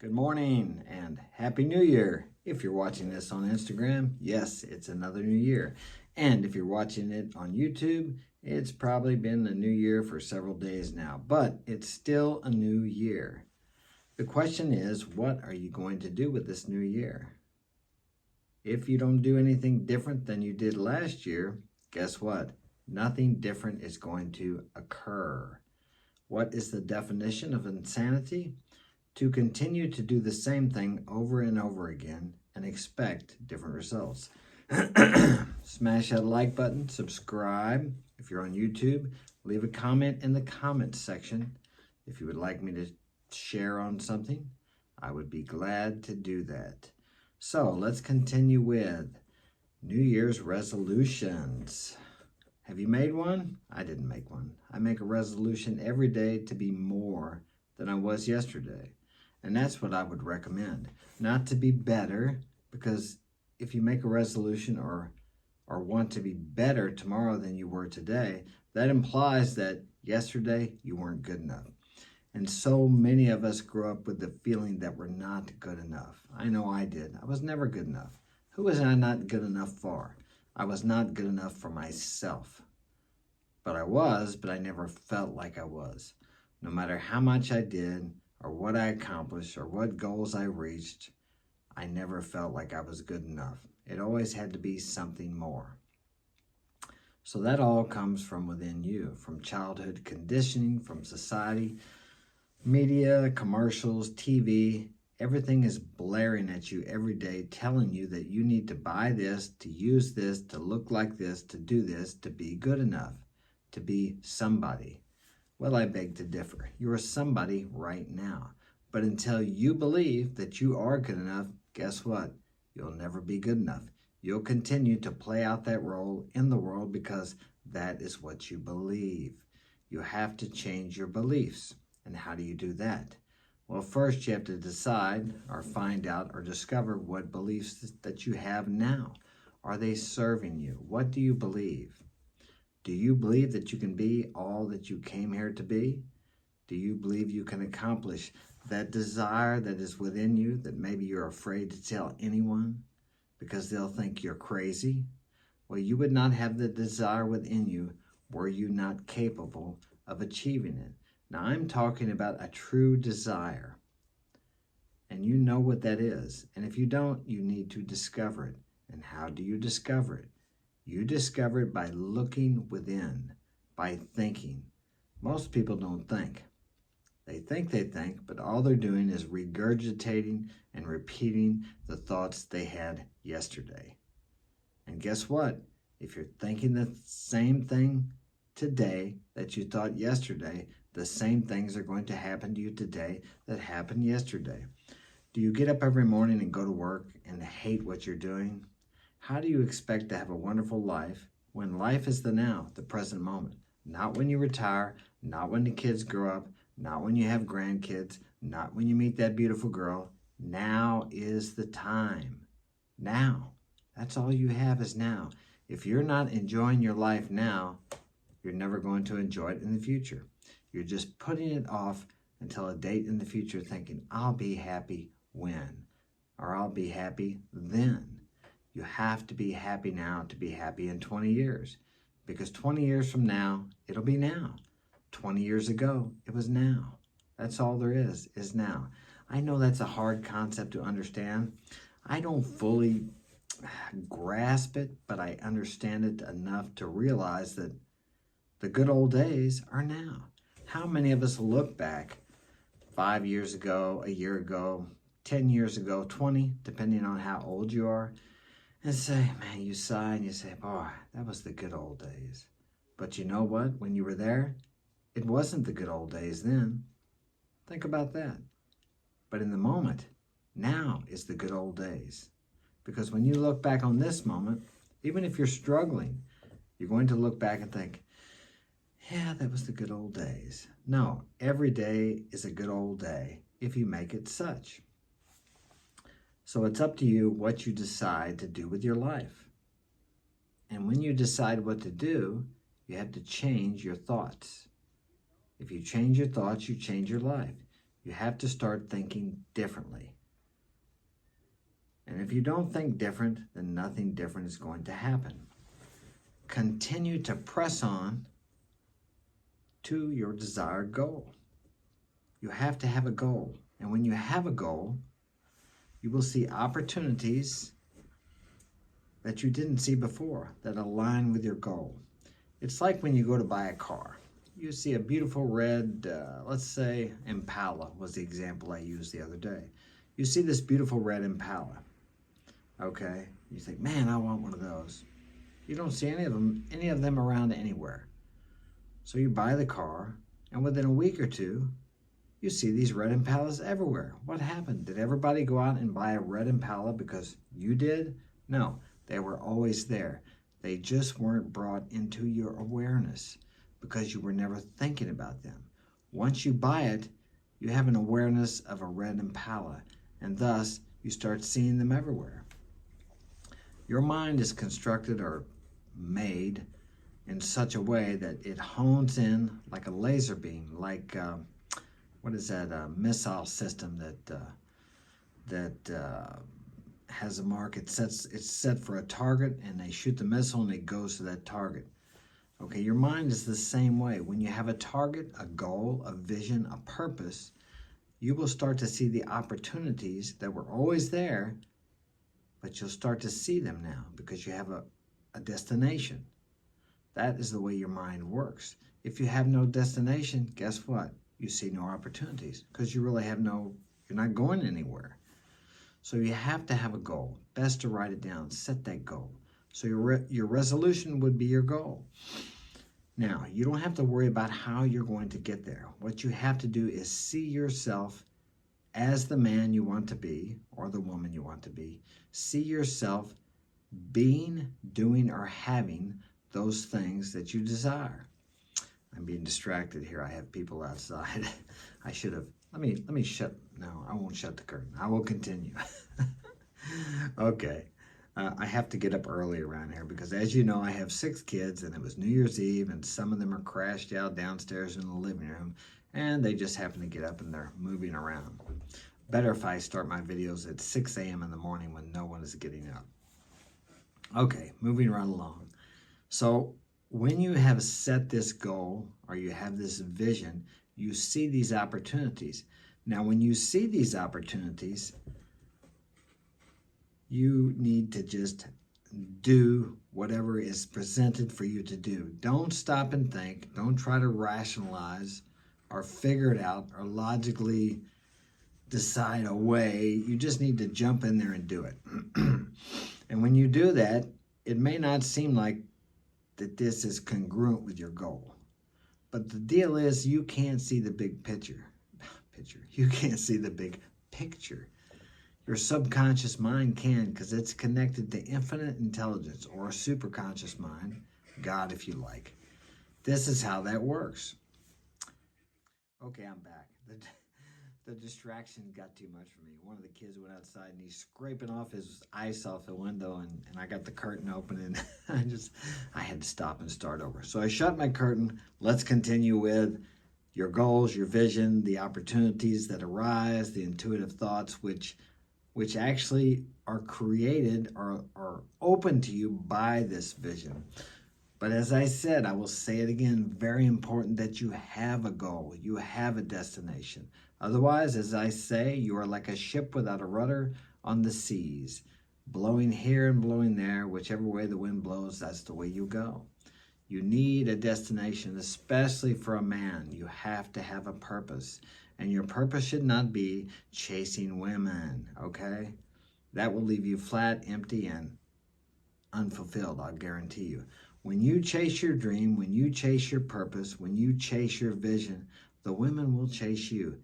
Good morning and Happy New Year. If you're watching this on Instagram, yes, it's another new year. And if you're watching it on YouTube, it's probably been a new year for several days now, but it's still a new year. The question is, what are you going to do with this new year? If you don't do anything different than you did last year, guess what? Nothing different is going to occur. What is the definition of insanity? To continue to do the same thing over and over again and expect different results. Smash that like button, subscribe. If you're on YouTube, leave a comment in the comments section. If you would like me to share on something, I would be glad to do that. So let's continue with New Year's resolutions. Have you made one? I didn't make one. I make a resolution every day to be more than I was yesterday. And that's what I would recommend. Not to be better, because if you make a resolution or want to be better tomorrow than you were today, that implies that yesterday you weren't good enough. And so many of us grew up with the feeling that we're not good enough. I know I did. I was never good enough. Who was I not good enough for? I was not good enough for myself. But I never felt like I was. No matter how much I did, or what I accomplished, or what goals I reached, I never felt like I was good enough. It always had to be something more. So that all comes from within you, from childhood conditioning, from society, media, commercials, TV. Everything is blaring at you every day, telling you that you need to buy this, to use this, to look like this, to do this, to be good enough, to be somebody. Well, I beg to differ. You are somebody right now. But until you believe that you are good enough, guess what? You'll never be good enough. You'll continue to play out that role in the world because that is what you believe. You have to change your beliefs. And how do you do that? Well, first you have to decide or find out or discover what beliefs that you have now. Are they serving you? What do you believe? Do you believe that you can be all that you came here to be? Do you believe you can accomplish that desire that is within you that maybe you're afraid to tell anyone because they'll think you're crazy? Well, you would not have the desire within you were you not capable of achieving it. Now, I'm talking about a true desire. And you know what that is. And if you don't, you need to discover it. And how do you discover it? You discover it by looking within, by thinking. Most people don't think. They think, but all they're doing is regurgitating and repeating the thoughts they had yesterday. And guess what? If you're thinking the same thing today that you thought yesterday, the same things are going to happen to you today that happened yesterday. Do you get up every morning and go to work and hate what you're doing? How do you expect to have a wonderful life when life is the now, the present moment? Not when you retire, not when the kids grow up, not when you have grandkids, not when you meet that beautiful girl. Now is the time. Now. That's all you have is now. If you're not enjoying your life now, you're never going to enjoy it in the future. You're just putting it off until a date in the future thinking, I'll be happy when, or I'll be happy then. You have to be happy now to be happy in 20 years. Because 20 years from now, it'll be now. 20 years ago, it was now. That's all there is now. I know that's a hard concept to understand. I don't fully grasp it, but I understand it enough to realize that the good old days are now. How many of us look back 5 years ago, a year ago, 10 years ago, 20, depending on how old you are, and say, man, you sigh and you say, boy, that was the good old days. But you know what? When you were there, it wasn't the good old days then. Think about that. But in the moment, now is the good old days. Because when you look back on this moment, even if you're struggling, you're going to look back and think, yeah, that was the good old days. No, every day is a good old day if you make it such. So it's up to you what you decide to do with your life. And when you decide what to do, you have to change your thoughts. If you change your thoughts, you change your life. You have to start thinking differently. And if you don't think different, then nothing different is going to happen. Continue to press on to your desired goal. You have to have a goal. And when you have a goal, you will see opportunities that you didn't see before that align with your goal. It's like when you go to buy a car. You see a beautiful red, let's say Impala was the example I used the other day. You see this beautiful red Impala. Okay, you think, man, I want one of those. You don't see any of them around anywhere. So you buy the car, and within a week or two, you see these red Impalas everywhere. What happened? Did everybody go out and buy a red Impala because you did? No, they were always there. They just weren't brought into your awareness because you were never thinking about them. Once you buy it, you have an awareness of a red Impala, and thus you start seeing them everywhere. Your mind is constructed or made in such a way that it hones in like a laser beam, like what is that missile system that has a mark. It's set for a target, and they shoot the missile, and it goes to that target. Okay, your mind is the same way. When you have a target, a goal, a vision, a purpose, you will start to see the opportunities that were always there, but you'll start to see them now because you have a destination. That is the way your mind works. If you have no destination, guess what? You see no opportunities because you really have you're not going anywhere. So you have to have a goal. Best to write it down, set that goal. So your resolution would be your goal. Now, you don't have to worry about how you're going to get there. What you have to do is see yourself as the man you want to be or the woman you want to be. See yourself being, doing, or having those things that you desire. I'm being distracted here. I have people outside. I should have, let me shut, no, I won't shut the curtain. I will continue. Okay. I have to get up early around here because, as you know, I have 6 kids, and it was New Year's Eve, and some of them are crashed out downstairs in the living room, and they just happen to get up and they're moving around. Better if I start my videos at 6 a.m. in the morning when no one is getting up. Okay, moving right along. So when you have set this goal or you have this vision, you see these opportunities. Now, when you see these opportunities, you need to just do whatever is presented for you to do. Don't stop and think. Don't try to rationalize or figure it out or logically decide a way. You just need to jump in there and do it. And when you do that, it may not seem like that this is congruent with your goal. But the deal is you can't see the big picture. You can't see the big picture. Your subconscious mind can, because it's connected to infinite intelligence or a superconscious mind, God if you like. This is how that works. Okay, I'm back. The distraction got too much for me. One of the kids went outside and he's scraping off his ice off the window, and I got the curtain open, and I had to stop and start over. So I shut my curtain. Let's continue with your goals, your vision, the opportunities that arise, the intuitive thoughts which actually are created or are open to you by this vision. But as I said, I will say it again, very important that you have a goal, you have a destination. Otherwise, as I say, you are like a ship without a rudder on the seas, blowing here and blowing there, whichever way the wind blows, that's the way you go. You need a destination, especially for a man. You have to have a purpose. And your purpose should not be chasing women, okay? That will leave you flat, empty, and unfulfilled, I'll guarantee you. When you chase your dream, when you chase your purpose, when you chase your vision, the women will chase you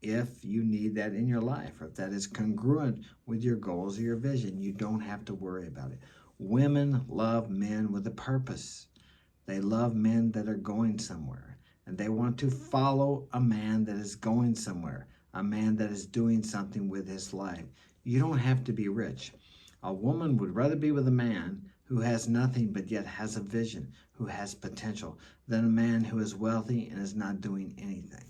if you need that in your life, or if that is congruent with your goals or your vision. You don't have to worry about it. Women love men with a purpose. They love men that are going somewhere. And they want to follow a man that is going somewhere, a man that is doing something with his life. You don't have to be rich. A woman would rather be with a man who has nothing but yet has a vision, who has potential, than a man who is wealthy and is not doing anything.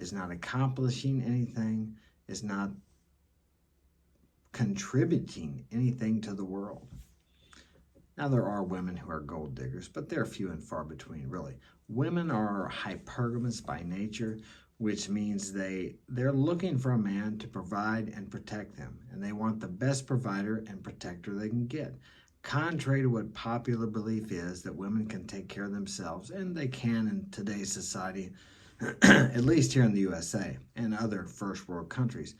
is not accomplishing anything, is not contributing anything to the world. Now, there are women who are gold diggers, but they're few and far between, really. Women are hypergamous by nature, which means they're looking for a man to provide and protect them, and they want the best provider and protector they can get. Contrary to what popular belief is that women can take care of themselves, and they can in today's society, at least here in the USA and other first world countries,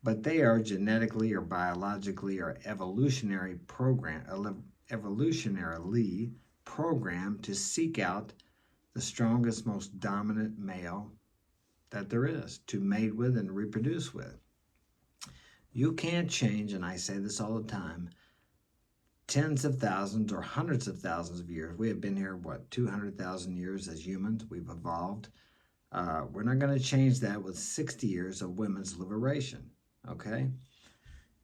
but they are genetically or biologically or evolutionarily programmed to seek out the strongest, most dominant male that there is to mate with and reproduce with. You can't change, and I say this all the time, tens of thousands or hundreds of thousands of years. We have been here, 200,000 years as humans. We've evolved. We're not going to change that with 60 years of women's liberation, okay?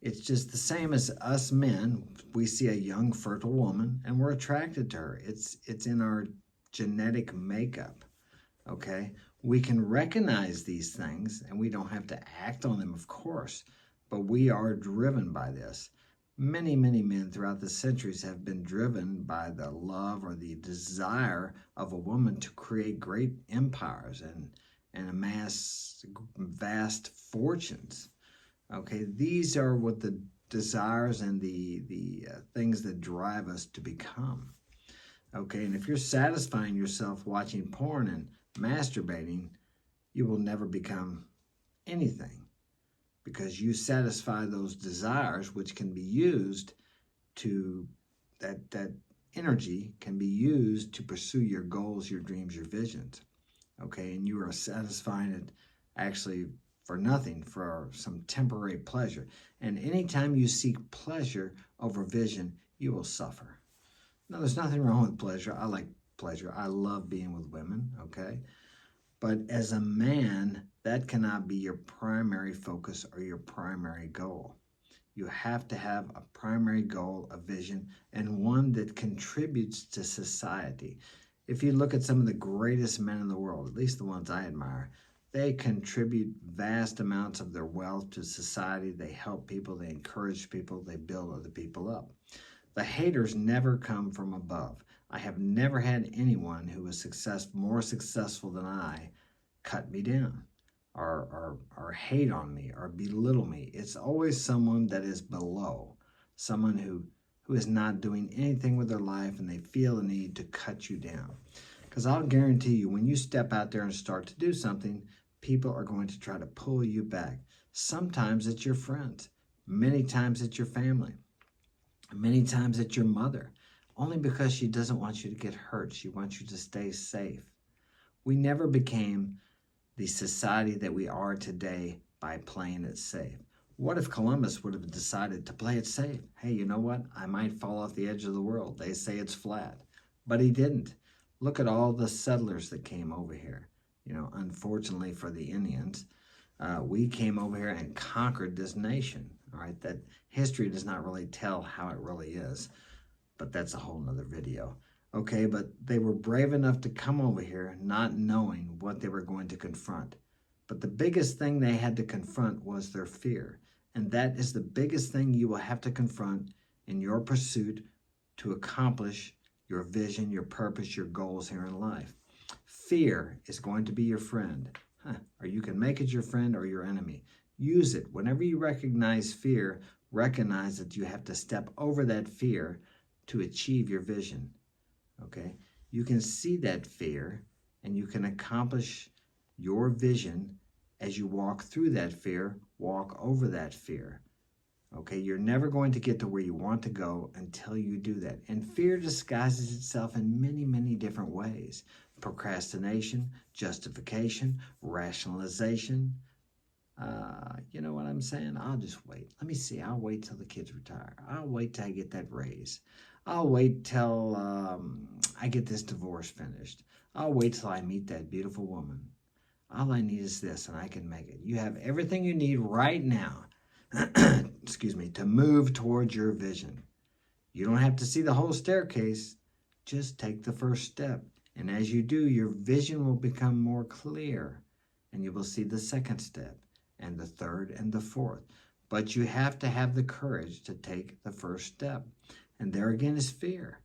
It's just the same as us men. We see a young, fertile woman, and we're attracted to her. It's in our genetic makeup, okay? We can recognize these things, and we don't have to act on them, of course, but we are driven by this. Many, many men throughout the centuries have been driven by the love or the desire of a woman to create great empires and amass vast fortunes. Okay, these are what the desires and the things that drive us to become. Okay, and if you're satisfying yourself watching porn and masturbating, you will never become anything, because you satisfy those desires, which can be used to, that energy can be used to pursue your goals, your dreams, your visions. Okay, and you are satisfying it actually for nothing, for some temporary pleasure. And anytime you seek pleasure over vision, you will suffer. Now, there's nothing wrong with pleasure. I like pleasure. I love being with women, okay? But as a man, that cannot be your primary focus or your primary goal. You have to have a primary goal, a vision, and one that contributes to society. If you look at some of the greatest men in the world, at least the ones I admire, they contribute vast amounts of their wealth to society. They help people, they encourage people, they build other people up. The haters never come from above. I have never had anyone who was more successful than I cut me down or hate on me or belittle me. It's always someone that is below, someone who is not doing anything with their life, and they feel the need to cut you down. Because I'll guarantee you, when you step out there and start to do something, people are going to try to pull you back. Sometimes it's your friends. Many times it's your family. Many times it's your mother. Only because she doesn't want you to get hurt. She wants you to stay safe. We never became the society that we are today by playing it safe. What if Columbus would have decided to play it safe? Hey, you know what? I might fall off the edge of the world. They say it's flat. But he didn't. Look at all the settlers that came over here. You know, unfortunately for the Indians, we came over here and conquered this nation. All right, that history does not really tell how it really is, but that's a whole nother video. Okay, but they were brave enough to come over here not knowing what they were going to confront. But the biggest thing they had to confront was their fear. And that is the biggest thing you will have to confront in your pursuit to accomplish your vision, your purpose, your goals here in life. Fear is going to be your friend. Or you can make it your friend or your enemy. Use it. Whenever you recognize fear, recognize that you have to step over that fear to achieve your vision. Okay? You can see that fear and you can accomplish your vision as you walk through that fear, walk over that fear. Okay? You're never going to get to where you want to go until you do that. And fear disguises itself in many, many different ways. Procrastination, justification, rationalization. You know what I'm saying? I'll just wait. Let me see. I'll wait till the kids retire. I'll wait till I get that raise. I'll wait till I get this divorce finished. I'll wait till I meet that beautiful woman. All I need is this, and I can make it. You have everything you need right now, excuse me, to move towards your vision. You don't have to see the whole staircase. Just take the first step. And as you do, your vision will become more clear. and you will see the second step, and the third, and the fourth. But you have to have the courage to take the first step. And there again is fear.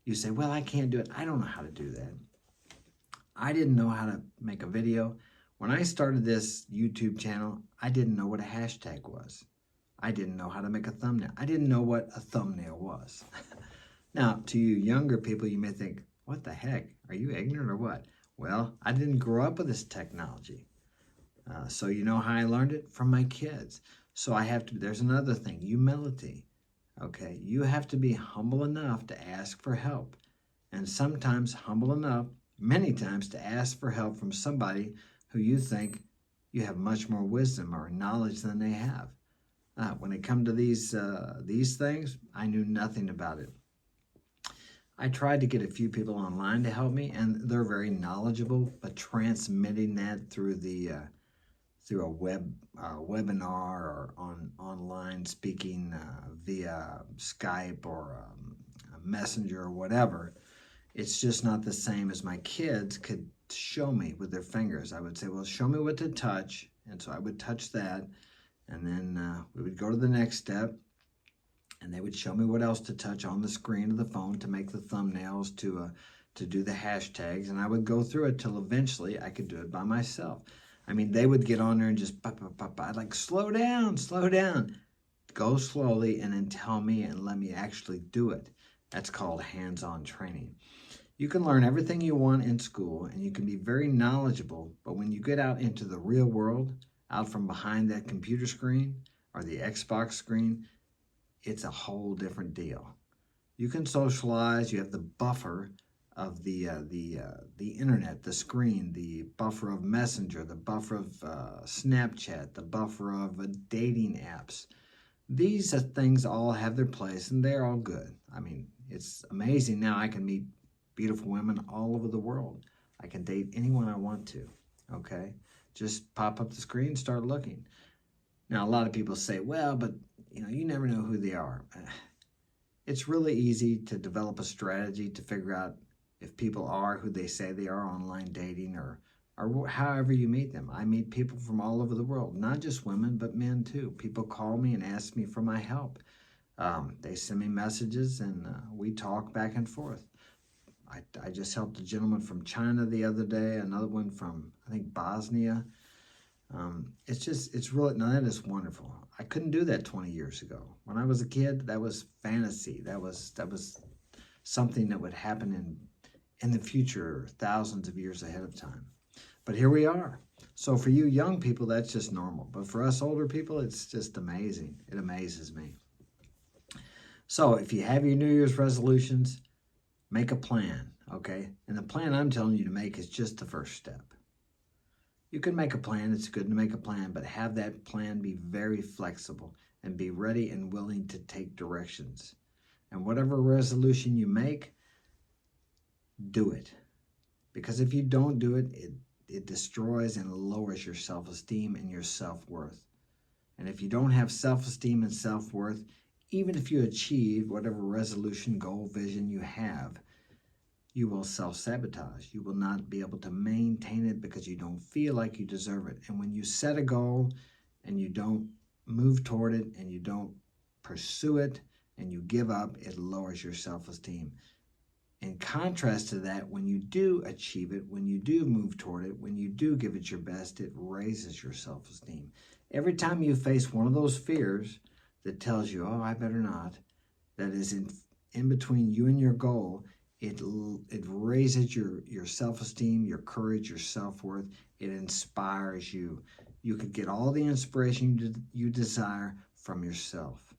You say, well, I can't do it. I don't know how to do that. I didn't know how to make a video. When I started this YouTube channel, I didn't know what a hashtag was. I didn't know how to make a thumbnail. I didn't know what a thumbnail was. Now, to you younger people, you may think, what the heck? Are you ignorant or what? Well, I didn't grow up with this technology. So you know how I learned it? From my kids. So I have to, there's another thing, humility. Okay, you have to be humble enough to ask for help. And sometimes humble enough, many times, to ask for help from somebody who you think you have much more wisdom or knowledge than they have. When it comes to these things, I knew nothing about it. I tried to get a few people online to help me, and they're very knowledgeable, but transmitting that through a webinar or online speaking via Skype or Messenger or whatever, it's just not the same as my kids could show me with their fingers. I would say, well, show me what to touch, and so I would touch that, and then we would go to the next step, and they would show me what else to touch on the screen of the phone to make the thumbnails, to do the hashtags, and I would go through it till eventually I could do it by myself. I mean, they would get on there and just, I'd like, slow down, go slowly, and then tell me and let me actually do it. That's called hands-on training. You can learn everything you want in school, and you can be very knowledgeable, but when you get out into the real world, out from behind that computer screen or the Xbox screen, it's a whole different deal. You can socialize, you have the buffer of the internet, the screen, the buffer of Messenger, the buffer of Snapchat, the buffer of dating apps. These things all have their place, and they're all good. I mean, it's amazing now I can meet beautiful women all over the world. I can date anyone I want to, okay? Just pop up the screen, start looking. Now, a lot of people say, well, but you never know who they are. It's really easy to develop a strategy to figure out if people are who they say they are online dating or however you meet them. I meet people from all over the world, not just women, but men too. People call me and ask me for my help. They send me messages and we talk back and forth. I just helped a gentleman from China the other day, another one from, I think, Bosnia. It's really, now that is wonderful. I couldn't do that 20 years ago. When I was a kid, that was fantasy. That was something that would happen in the future, thousands of years ahead of time. But here we are. So for you young people, that's just normal. But for us older people, it's just amazing. It amazes me. So if you have your New Year's resolutions, make a plan, okay? And the plan I'm telling you to make is just the first step. You can make a plan. It's good to make a plan, but have that plan be very flexible and be ready and willing to take directions. And whatever resolution you make, do it. Because if you don't do it, it destroys and lowers your self-esteem and your self-worth. And if you don't have self-esteem and self-worth, even if you achieve whatever resolution, goal, vision you have, you will self-sabotage. You will not be able to maintain it because you don't feel like you deserve it. And when you set a goal and you don't move toward it and you don't pursue it and you give up, it lowers your self-esteem. In contrast to that, when you do achieve it, when you do move toward it, when you do give it your best, it raises your self-esteem. Every time you face one of those fears that tells you, oh, I better not, that is in between you and your goal, it raises your self-esteem, your courage, your self-worth. It inspires you. You could get all the inspiration you desire from yourself.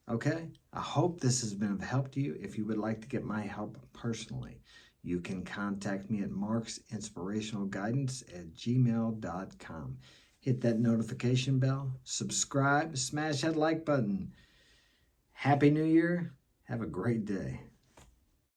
Okay? I hope this has been of help to you. If you would like to get my help personally, you can contact me at marksinspirationalguidance@gmail.com. Hit that notification bell, subscribe, smash that like button. Happy New Year. Have a great day.